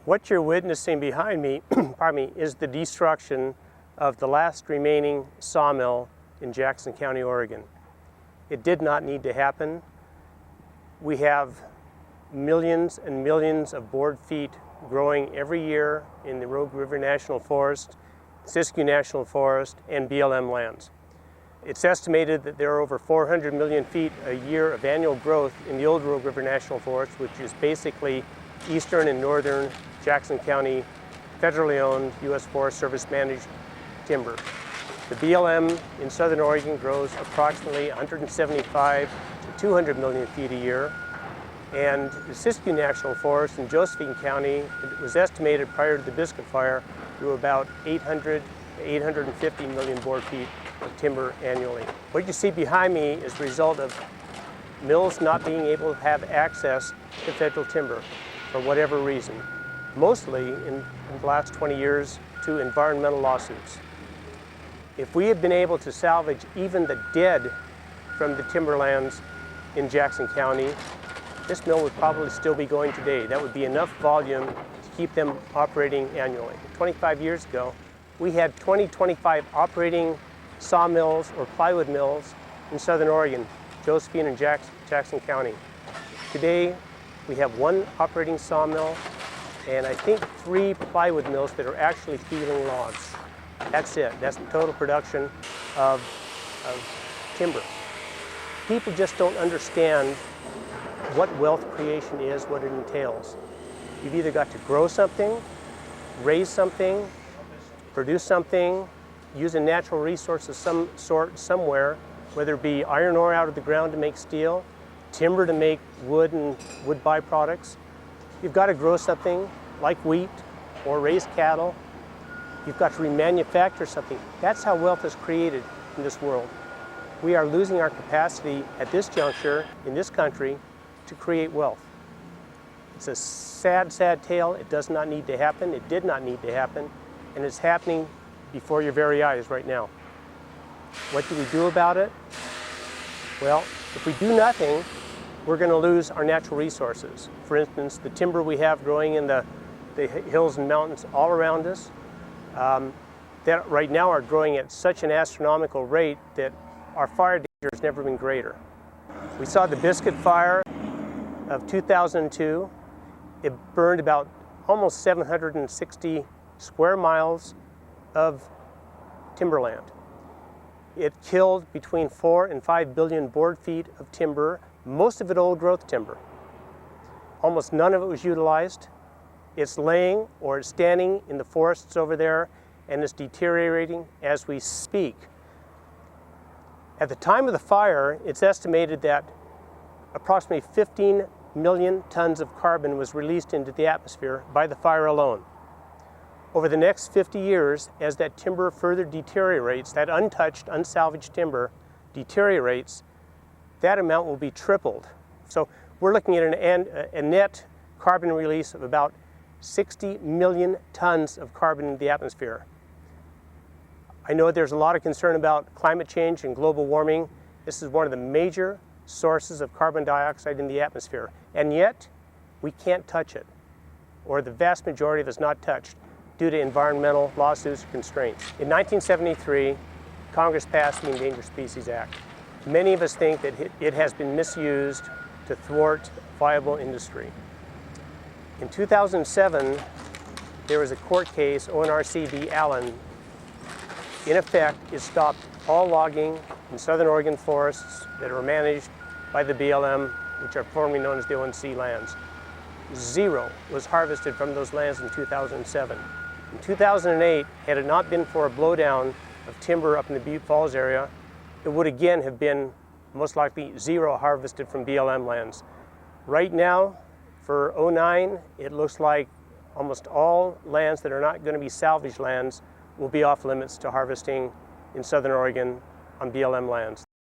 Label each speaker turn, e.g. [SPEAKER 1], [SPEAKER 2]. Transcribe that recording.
[SPEAKER 1] What you're witnessing behind me, pardon me, is the destruction of the last remaining sawmill in Jackson County, Oregon. It did not need to happen. We have millions and millions of board feet growing every year in the Rogue River National Forest, Siskiyou National Forest, and BLM lands. It's estimated that there are over 400 million feet a year of annual growth in the old Rogue River National Forest, which is basically eastern and northern Jackson County, federally owned U.S. Forest Service managed timber. The BLM in southern Oregon grows approximately 175 to 200 million feet a year. And the Siskiyou National Forest in Josephine County, it was estimated prior to the Biscuit Fire, grew about 800 to 850 million board feet of timber annually. What you see behind me is the result of mills not being able to have access to federal timber for whatever reason, mostly in the last 20 years to environmental lawsuits. If we had been able to salvage even the dead from the timberlands in Jackson County, this mill would probably still be going today. That would be enough volume to keep them operating annually. 25 years ago, we had 25 operating sawmills or plywood mills in southern Oregon, Josephine and Jackson County. Today, we have one operating sawmill and I think 3 plywood mills that are actually peeling logs. That's it. That's the total production of timber. People just don't understand what wealth creation is, what it entails. You've either got to grow something, raise something, produce something, use a natural resource of some sort somewhere, whether it be iron ore out of the ground to make steel, timber to make wood and wood byproducts. You've got to grow something like wheat or raise cattle. You've got to remanufacture something. That's how wealth is created in this world. We are losing our capacity at this juncture in this country to create wealth. It's a sad, sad tale. It does not need to happen. It did not need to happen. And it's happening before your very eyes right now. What do we do about it? Well, if we do nothing, we're going to lose our natural resources. For instance, the timber we have growing in the hills and mountains all around us, that right now are growing at such an astronomical rate that our fire danger has never been greater. We saw the Biscuit Fire of 2002. It burned about almost 760 square miles of timberland. It killed between 4 and 5 billion board feet of timber, most of it old growth timber. Almost none of it was utilized. It's laying or it's standing in the forests over there and it's deteriorating as we speak. At the time of the fire, it's estimated that approximately 15 million tons of carbon was released into the atmosphere by the fire alone. Over the next 50 years, as that timber further deteriorates, that untouched, unsalvaged timber deteriorates, that amount will be tripled. So we're looking at a net carbon release of about 60 million tons of carbon in the atmosphere. I know there's a lot of concern about climate change and global warming. This is one of the major sources of carbon dioxide in the atmosphere, and yet we can't touch it, or the vast majority of it is not touched due to environmental lawsuits or constraints. In 1973, Congress passed the Endangered Species Act. Many of us think that it has been misused to thwart viable industry. In 2007, there was a court case, ONRC v. Allen. In effect, it stopped all logging in southern Oregon forests that are managed by the BLM, which are formerly known as the ONC lands. Zero was harvested from those lands in 2007. In 2008, had it not been for a blowdown of timber up in the Butte Falls area, it would again have been most likely zero harvested from BLM lands. Right now, for 2009, it looks like almost all lands that are not going to be salvage lands will be off limits to harvesting in southern Oregon on BLM lands.